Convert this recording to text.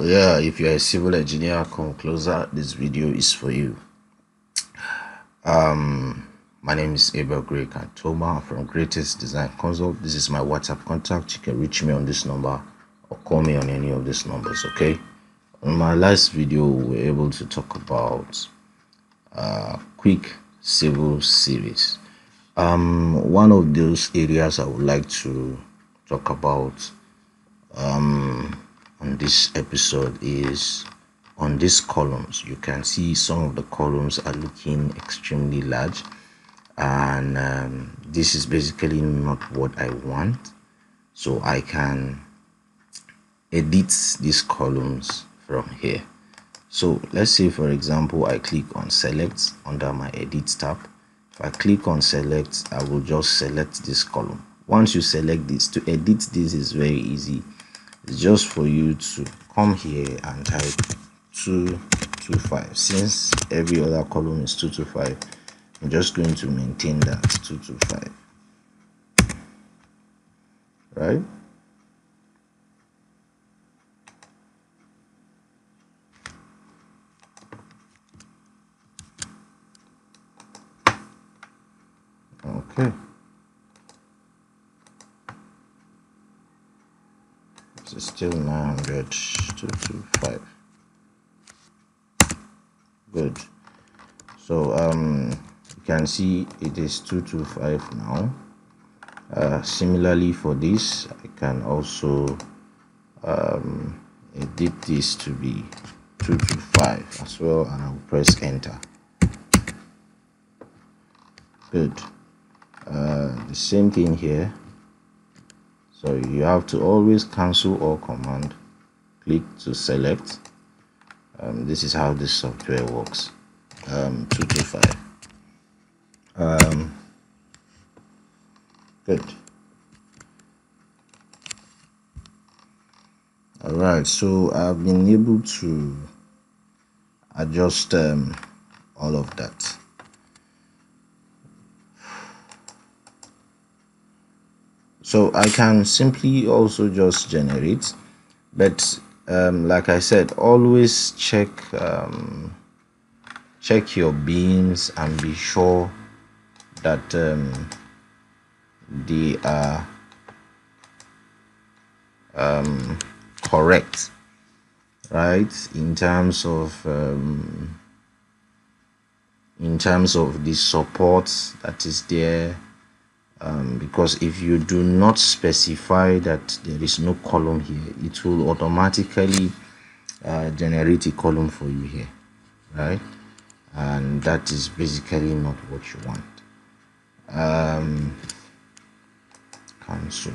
Yeah, if you're a civil engineer, come closer. This video is for you. My name is Abel Greg Kantoma from GREYTEST Design Consult. This is my WhatsApp contact. You can reach me on this number or call me on any of these numbers. Okay. On my last video, we were able to talk about Quickcivilseries. One of those areas I would like to talk about on this episode is on these columns. You can see some of the columns are looking extremely large, and this is basically not what I want. So I can edit these columns from here. So let's say, for example, I click on select under my edit tab. If I click on select, I will just select this column. Once you select this, to edit this is very easy. It's just for you to come here and type 225. Since every other column is 225, I'm just going to maintain that 225, right? Okay. It's still 900, 225. Good. So you can see it is 225 now. Similarly for this, I can also edit this to be 225 as well, and I'll press enter. Good. The same thing here. So you have to always cancel all command, click to select. This is how this software works. 225. Good. All right, so I've been able to adjust all of that. So I can simply also just generate, but like I said, always check your beams and be sure that they are correct, right? In terms of the support that is there. Because if you do not specify that there is no column here, it will automatically generate a column for you here, right? And that is basically not what you want. Cancel.